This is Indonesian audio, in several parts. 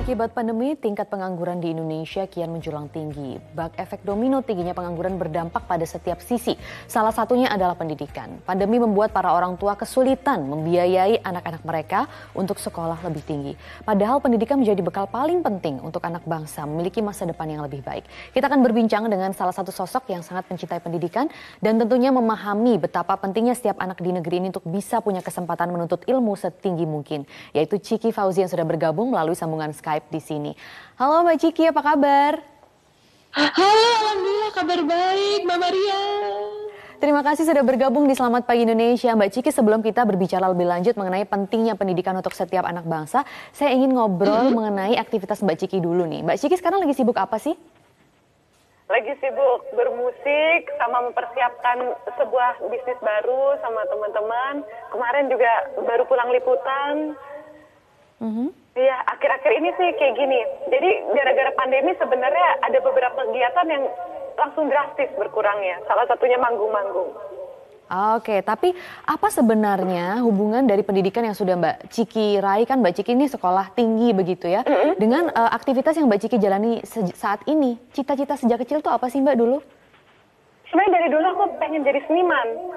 Akibat pandemi, tingkat pengangguran di Indonesia kian menjulang tinggi. Bak efek domino tingginya pengangguran berdampak pada setiap sisi. Salah satunya adalah pendidikan. Pandemi membuat para orang tua kesulitan membiayai anak-anak mereka untuk sekolah lebih tinggi. Padahal pendidikan menjadi bekal paling penting untuk anak bangsa memiliki masa depan yang lebih baik. Kita akan berbincang dengan salah satu sosok yang sangat mencintai pendidikan dan tentunya memahami betapa pentingnya setiap anak di negeri ini untuk bisa punya kesempatan menuntut ilmu setinggi mungkin. Yaitu Ciki Fauzi yang sudah bergabung melalui sambungan Skype di sini. Halo Mbak Ciki, apa kabar? Halo, alhamdulillah kabar baik, Mbak Maria. Terima kasih sudah bergabung di Selamat Pagi Indonesia. Mbak Ciki, sebelum kita berbicara lebih lanjut mengenai pentingnya pendidikan untuk setiap anak bangsa, saya ingin ngobrol mengenai aktivitas Mbak Ciki dulu nih. Mbak Ciki sekarang lagi sibuk apa sih? Lagi sibuk bermusik sama mempersiapkan sebuah bisnis baru sama teman-teman. Kemarin juga baru pulang liputan. Iya, akhir-akhir ini sih kayak gini. Jadi gara-gara pandemi sebenarnya ada beberapa kegiatan yang langsung drastis berkurangnya. Salah satunya manggung-manggung. Oke, tapi apa sebenarnya hubungan dari pendidikan yang sudah Mbak Ciki raih, kan Mbak Ciki ini sekolah tinggi begitu ya, dengan aktivitas yang Mbak Ciki jalani saat ini? Cita-cita sejak kecil tuh apa sih Mbak dulu? Sebenarnya dari dulu aku pengen jadi seniman.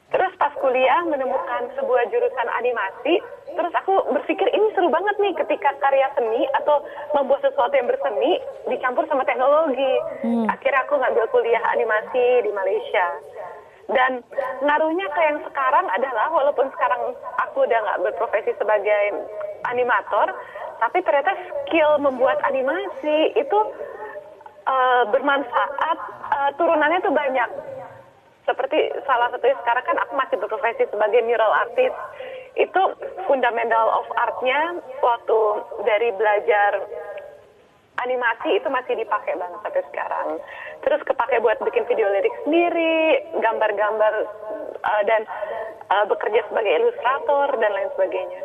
Terus pas kuliah menemukan sebuah jurusan animasi, terus aku berpikir ini seru banget nih ketika karya seni atau membuat sesuatu yang berseni dicampur sama teknologi. Akhirnya aku ngambil kuliah animasi di Malaysia. Dan ngaruhnya ke yang sekarang adalah walaupun sekarang aku udah nggak berprofesi sebagai animator, tapi ternyata skill membuat animasi itu bermanfaat, turunannya tuh banyak. Seperti salah satunya sekarang kan aku masih berprofesi sebagai mural artist. Itu fundamental of art-nya waktu dari belajar animasi itu masih dipakai banget sampai sekarang. Terus kepake buat bikin video lirik sendiri, gambar-gambar dan bekerja sebagai ilustrator dan lain sebagainya.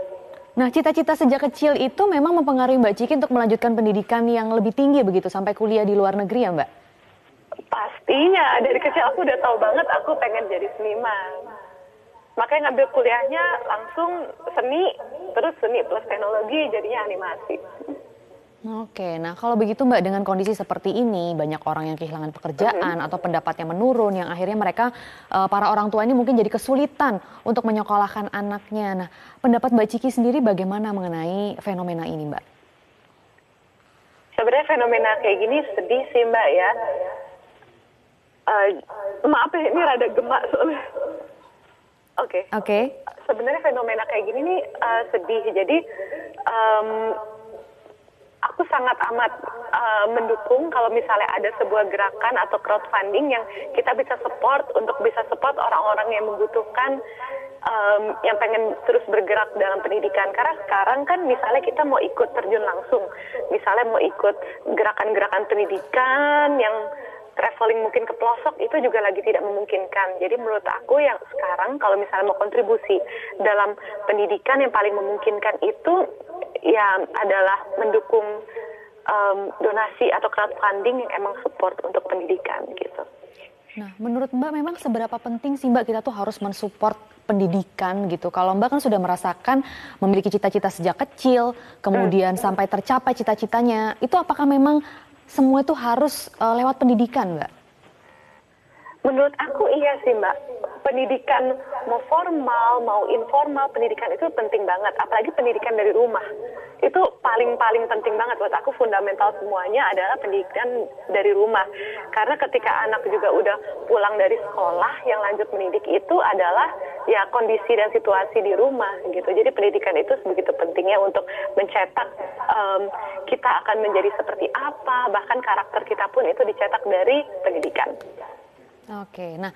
Nah, cita-cita sejak kecil itu memang mempengaruhi Mbak Ciki untuk melanjutkan pendidikan yang lebih tinggi begitu sampai kuliah di luar negeri ya Mbak? Pastinya, dari kecil aku udah tahu banget aku pengen jadi seniman. Makanya ngambil kuliahnya langsung seni, terus seni plus teknologi jadinya animasi. Oke, nah kalau begitu Mbak, dengan kondisi seperti ini banyak orang yang kehilangan pekerjaan atau pendapatnya menurun yang akhirnya mereka, para orang tua ini mungkin jadi kesulitan untuk menyekolahkan anaknya. Nah, pendapat Mbak Ciki sendiri bagaimana mengenai fenomena ini Mbak? Sebenarnya fenomena kayak gini sedih sih Mbak ya. Maaf ya, ini rada gemak soalnya. Oke. Sebenarnya fenomena kayak gini nih sedih. Jadi aku sangat amat mendukung kalau misalnya ada sebuah gerakan atau crowdfunding yang kita bisa support untuk bisa support orang-orang yang membutuhkan, yang pengen terus bergerak dalam pendidikan. Karena sekarang kan misalnya kita mau ikut terjun langsung, misalnya mau ikut gerakan-gerakan pendidikan yang traveling mungkin ke pelosok itu juga lagi tidak memungkinkan. Jadi menurut aku yang sekarang kalau misalnya mau kontribusi dalam pendidikan yang paling memungkinkan itu ya adalah mendukung donasi atau crowdfunding yang emang support untuk pendidikan gitu. Nah, menurut Mbak memang seberapa penting sih Mbak kita tuh harus mensupport pendidikan gitu? Kalau Mbak kan sudah merasakan memiliki cita-cita sejak kecil, kemudian sampai tercapai cita-citanya, itu apakah memang semua itu harus lewat pendidikan, Mbak? Menurut aku iya sih, Mbak. Pendidikan mau formal, mau informal, pendidikan itu penting banget. Apalagi pendidikan dari rumah. Itu paling-paling penting banget buat aku. Fundamental semuanya adalah pendidikan dari rumah. Karena ketika anak juga udah pulang dari sekolah, yang lanjut mendidik itu adalah ya kondisi dan situasi di rumah gitu. Jadi pendidikan itu begitu pentingnya untuk mencetak kita akan menjadi seperti apa, bahkan karakter kita pun itu dicetak dari pendidikan. Oke, nah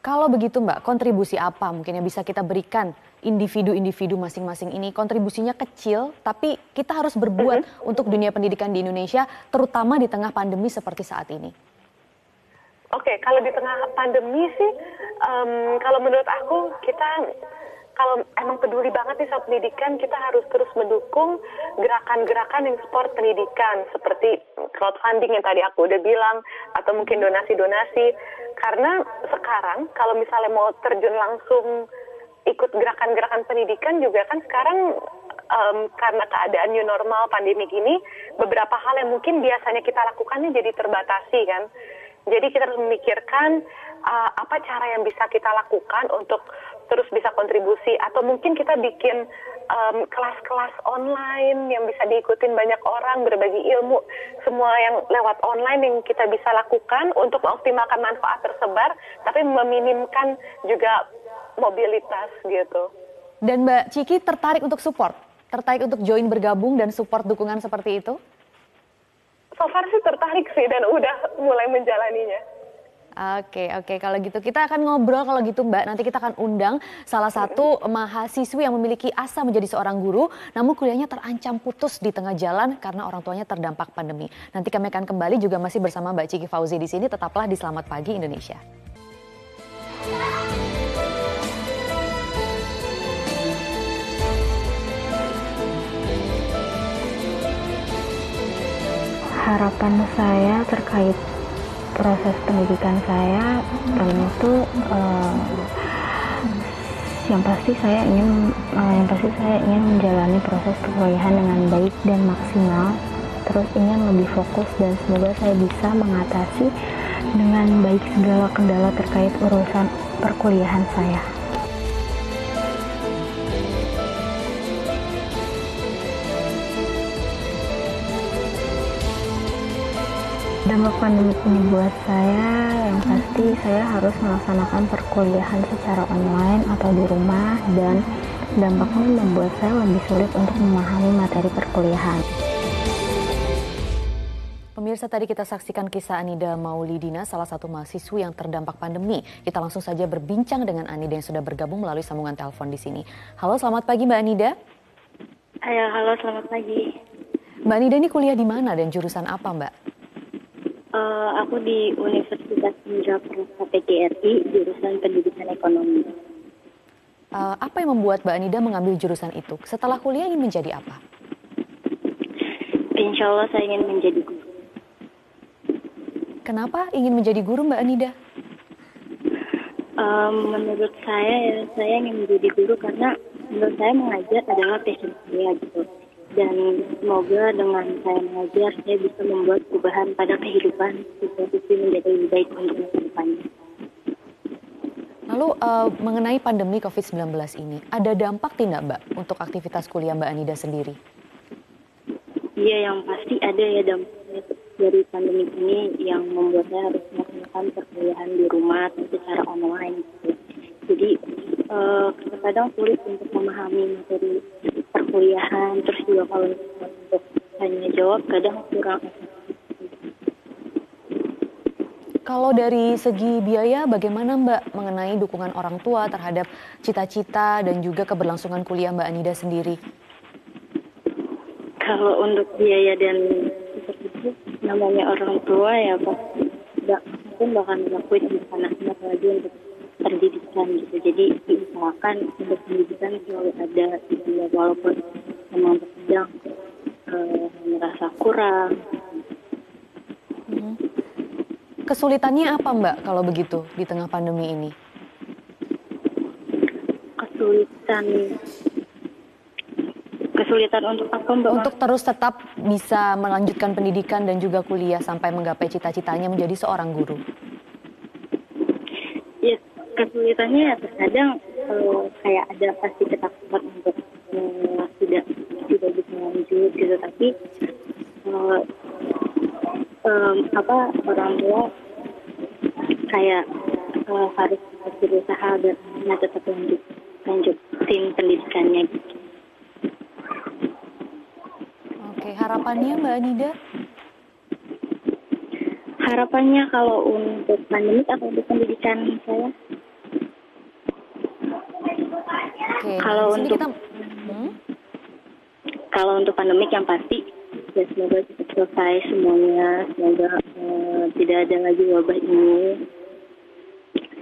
kalau begitu Mbak, kontribusi apa mungkin yang bisa kita berikan individu-individu masing-masing ini? Kontribusinya kecil, tapi kita harus berbuat untuk dunia pendidikan di Indonesia, terutama di tengah pandemi seperti saat ini. Oke, kalau di tengah pandemi sih, kalau menurut aku kita kalau emang peduli banget nih sama pendidikan, kita harus terus mendukung gerakan-gerakan yang support pendidikan, seperti crowdfunding yang tadi aku udah bilang, atau mungkin donasi-donasi. Karena sekarang kalau misalnya mau terjun langsung ikut gerakan-gerakan pendidikan juga kan sekarang karena keadaan new normal pandemi ini, beberapa hal yang mungkin biasanya kita lakukan ini jadi terbatasi kan. Jadi kita harus memikirkan apa cara yang bisa kita lakukan untuk terus bisa kontribusi, atau mungkin kita bikin kelas-kelas online yang bisa diikutin banyak orang, berbagi ilmu, semua yang lewat online yang kita bisa lakukan untuk mengoptimalkan manfaat tersebar, tapi meminimkan juga mobilitas gitu. Dan Mbak Ciki tertarik untuk support? Tertarik untuk join bergabung dan support dukungan seperti itu? So far sih tertarik sih dan udah mulai menjalaninya. Oke, kalau gitu kita akan ngobrol kalau gitu Mbak. Nanti kita akan undang salah satu mahasiswi yang memiliki asa menjadi seorang guru, namun kuliahnya terancam putus di tengah jalan karena orang tuanya terdampak pandemi. Nanti kami akan kembali juga masih bersama Mbak Ciki Fauzi di sini. Tetaplah di Selamat Pagi Indonesia. Harapan saya terkait proses pendidikan saya tentu yang pasti saya ingin menjalani proses perkuliahan dengan baik dan maksimal, terus ingin lebih fokus dan semoga saya bisa mengatasi dengan baik segala kendala terkait urusan perkuliahan saya. Dampak pandemi ini buat saya, yang pasti saya harus melaksanakan perkuliahan secara online atau di rumah, dan dampaknya membuat saya lebih sulit untuk memahami materi perkuliahan. Pemirsa, tadi kita saksikan kisah Anida Maulidina, salah satu mahasiswi yang terdampak pandemi. Kita langsung saja berbincang dengan Anida yang sudah bergabung melalui sambungan telepon di sini. Halo, selamat pagi Mbak Anida. Halo, selamat pagi. Mbak Anida ini kuliah di mana dan jurusan apa Mbak? Aku di Universitas Indonesia PGRI, jurusan Pendidikan Ekonomi. Apa yang membuat Mbak Anida mengambil jurusan itu? Setelah kuliah ingin menjadi apa? Insya Allah saya ingin menjadi guru. Kenapa ingin menjadi guru Mbak Anida? Menurut saya ingin menjadi guru karena menurut saya mengajar adalah passion saya gitu. Dan semoga dengan saya mengajar, saya bisa membuat perubahan pada kehidupan situasi menjadi lebih baik untuk masa depannya. Lalu mengenai pandemi COVID-19 ini, ada dampak tidak Mbak untuk aktivitas kuliah Mbak Anida sendiri? Iya, yang pasti ada ya dampaknya dari pandemi ini yang membuat saya harus melakukan perkuliahan di rumah secara online. Jadi kadang sulit untuk memahami materi perkuliahan, terus juga kalau untuk tanya jawab kadang kurang. Kalau dari segi biaya bagaimana Mbak mengenai dukungan orang tua terhadap cita-cita dan juga keberlangsungan kuliah Mbak Anida sendiri? Kalau untuk biaya dan seperti itu namanya orang tua ya Pak, mungkin bakal melakukan untuk anaknya apalagi untuk pendidikan gitu. Jadi diusahakan untuk pendidikan selalu ada gitu, walaupun memang terkadang merasa kurang. Kesulitannya apa Mbak kalau begitu di tengah pandemi ini? Kesulitan untuk apa Mbak? Untuk terus tetap bisa melanjutkan pendidikan dan juga kuliah sampai menggapai cita-citanya menjadi seorang guru. Ya, kesulitannya ya terkadang kayak ada pasti ketakutan untuk tidak bisa lanjut gitu, tapi orang tua kayak harus berusaha dan tetap lanjutin pendidikannya gitu. Oke, harapannya Mbak Anida? Harapannya kalau untuk pandemik atau untuk pendidikan saya? Oke, kalau untuk pandemik yang pasti ya semoga cepat selesai semuanya, semoga tidak ada lagi wabah ini,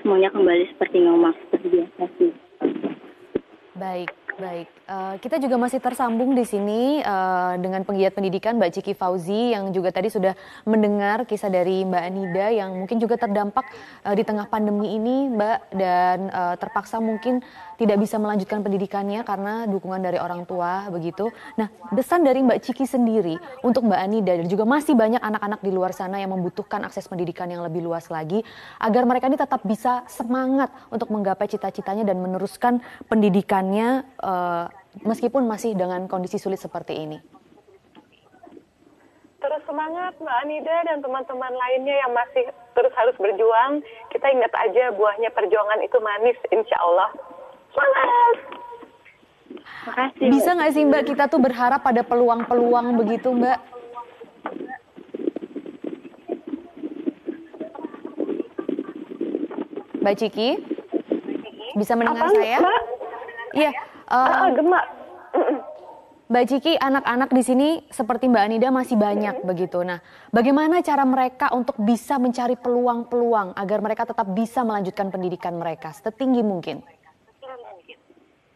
semuanya kembali seperti normal seperti biasa sih. Baik, Baik, kita juga masih tersambung di sini dengan penggiat pendidikan Mbak Ciki Fauzi yang juga tadi sudah mendengar kisah dari Mbak Anida yang mungkin juga terdampak di tengah pandemi ini, Mbak, dan terpaksa mungkin tidak bisa melanjutkan pendidikannya karena dukungan dari orang tua begitu. Nah, pesan dari Mbak Ciki sendiri untuk Mbak Anida dan juga masih banyak anak-anak di luar sana yang membutuhkan akses pendidikan yang lebih luas lagi agar mereka ini tetap bisa semangat untuk menggapai cita-citanya dan meneruskan pendidikannya meskipun masih dengan kondisi sulit seperti ini. Terus semangat Mbak Anida dan teman-teman lainnya yang masih terus harus berjuang. Kita ingat aja buahnya perjuangan itu manis, insya Allah. Semangat! Makasih. Bisa nggak sih Mbak kita tuh berharap pada peluang-peluang begitu Mbak? Mbak Ciki, bisa mendengar saya? Mbak? Iya. Gemak. Mbak Ciki, anak-anak di sini seperti Mbak Anida masih banyak begitu. Nah, bagaimana cara mereka untuk bisa mencari peluang-peluang agar mereka tetap bisa melanjutkan pendidikan mereka setinggi mungkin?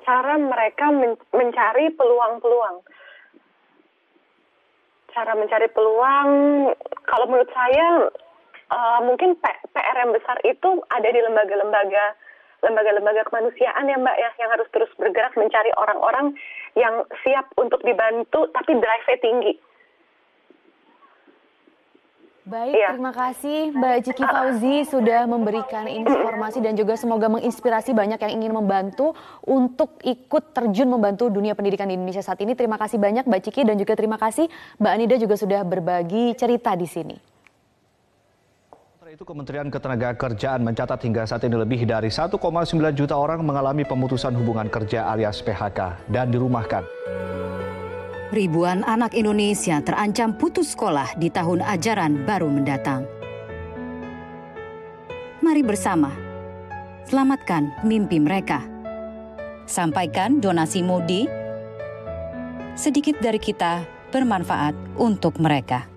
Cara mereka mencari peluang-peluang. Cara mencari peluang, kalau menurut saya mungkin PR yang besar itu ada di lembaga-lembaga kemanusiaan ya Mbak ya, yang harus terus bergerak mencari orang-orang yang siap untuk dibantu tapi drive-nya tinggi. Baik, terima kasih Mbak Ciki Fauzi sudah memberikan informasi dan juga semoga menginspirasi banyak yang ingin membantu untuk ikut terjun membantu dunia pendidikan di Indonesia saat ini. Terima kasih banyak Mbak Ciki dan juga terima kasih Mbak Anida juga sudah berbagi cerita di sini. Itu Kementerian Ketenagakerjaan mencatat hingga saat ini lebih dari 1,9 juta orang mengalami pemutusan hubungan kerja alias PHK dan dirumahkan. Ribuan anak Indonesia terancam putus sekolah di tahun ajaran baru mendatang. Mari bersama, selamatkan mimpi mereka. Sampaikan donasi Modi, sedikit dari kita bermanfaat untuk mereka.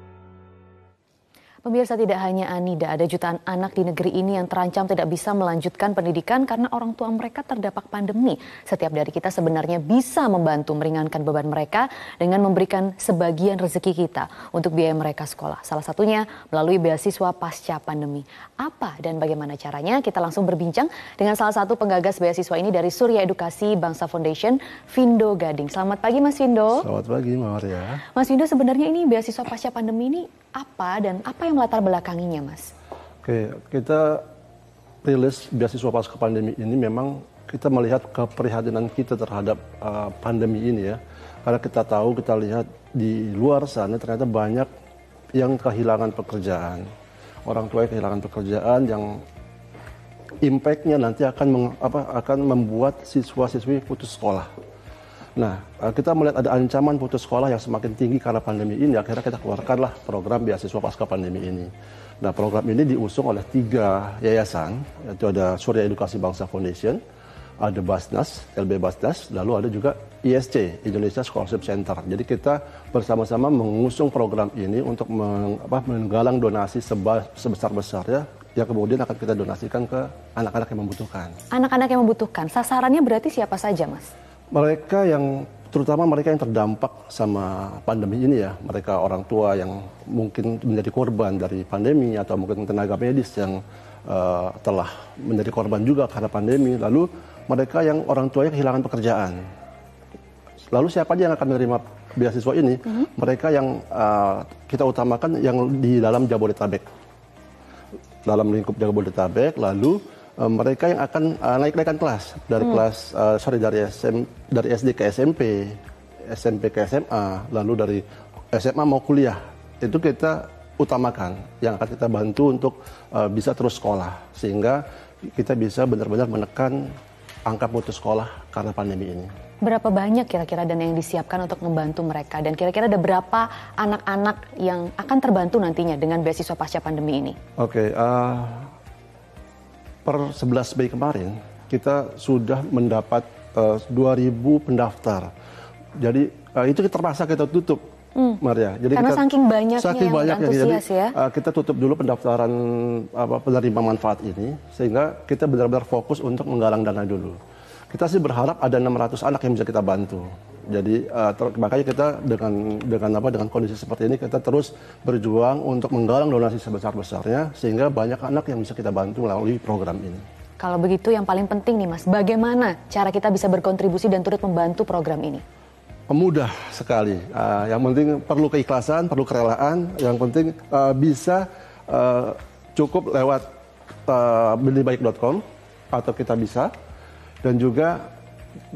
Pemirsa, tidak hanya Anida, ada jutaan anak di negeri ini yang terancam tidak bisa melanjutkan pendidikan karena orang tua mereka terdampak pandemi. Setiap dari kita sebenarnya bisa membantu meringankan beban mereka dengan memberikan sebagian rezeki kita untuk biaya mereka sekolah. Salah satunya melalui beasiswa pasca pandemi. Apa dan bagaimana caranya? Kita langsung berbincang dengan salah satu penggagas beasiswa ini dari Surya Edukasi Bangsa Foundation, Vindo Gading. Selamat pagi Mas Vindo. Selamat pagi Mbak Maria. Mas Vindo, sebenarnya ini beasiswa pasca pandemi ini apa dan apa yang melatar belakanginya, Mas? Oke, kita rilis beasiswa pasca pandemi ini memang kita melihat keprihatinan kita terhadap pandemi ini ya. Karena kita tahu, kita lihat di luar sana ternyata banyak yang kehilangan pekerjaan. Orang tua yang kehilangan pekerjaan yang impact-nya nanti akan membuat siswa-siswi putus sekolah. Nah, kita melihat ada ancaman putus sekolah yang semakin tinggi karena pandemi ini, akhirnya kita keluarkanlah program beasiswa pasca pandemi ini. Nah, program ini diusung oleh 3 yayasan, yaitu ada Surya Edukasi Bangsa Foundation, ada Basnas, LB Basnas, lalu ada juga ISC, Indonesia Scholarship Center. Jadi kita bersama-sama mengusung program ini untuk menggalang donasi sebesar-besarnya, yang kemudian akan kita donasikan ke anak-anak yang membutuhkan. Anak-anak yang membutuhkan, sasarannya berarti siapa saja, Mas? Terutama mereka yang terdampak sama pandemi ini ya, mereka orang tua yang mungkin menjadi korban dari pandemi atau mungkin tenaga medis yang telah menjadi korban juga karena pandemi, lalu mereka yang orang tuanya kehilangan pekerjaan. Lalu siapa aja yang akan menerima beasiswa ini? Mereka yang kita utamakan yang di dalam Jabodetabek, dalam lingkup Jabodetabek, lalu mereka yang akan naikkan kelas dari dari SD ke SMP, SMP ke SMA, lalu dari SMA mau kuliah. Itu kita utamakan yang akan kita bantu untuk bisa terus sekolah sehingga kita bisa benar-benar menekan angka putus sekolah karena pandemi ini. Berapa banyak kira-kira dana yang disiapkan untuk membantu mereka dan kira-kira ada berapa anak-anak yang akan terbantu nantinya dengan beasiswa pasca pandemi ini? Oke, per 11 Mei kemarin kita sudah mendapat 2.000 pendaftar. Jadi itu terpaksa kita tutup, Maria. Jadi karena saking banyaknya yang antusias jadi, ya. Kita tutup dulu pendaftaran penerima manfaat ini sehingga kita benar-benar fokus untuk menggalang dana dulu. kita sih berharap ada 600 anak yang bisa kita bantu. Jadi makanya kita dengan kondisi seperti ini kita terus berjuang untuk menggalang donasi sebesar-besarnya sehingga banyak anak yang bisa kita bantu melalui program ini. Kalau begitu yang paling penting nih Mas, bagaimana cara kita bisa berkontribusi dan turut membantu program ini? Mudah sekali. Yang penting perlu keikhlasan, perlu kerelaan. Yang penting bisa cukup lewat belibaik.com atau kita bisa dan juga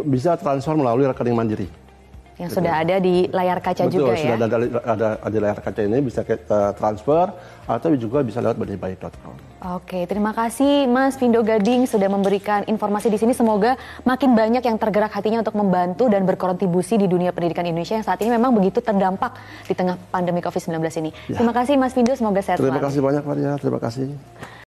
bisa transfer melalui rekening mandiri. Yang sudah ada di layar kaca Betul, juga ya? Betul, sudah ada di layar kaca ini bisa kita transfer atau juga bisa lewat belibaik.com. Oke, terima kasih Mas Vindo Gading sudah memberikan informasi di sini. Semoga makin banyak yang tergerak hatinya untuk membantu dan berkontribusi di dunia pendidikan Indonesia yang saat ini memang begitu terdampak di tengah pandemi COVID-19 ini. Ya. Terima kasih Mas Vindo, semoga sehat selalu. Terima kasih banyak Maria, terima kasih.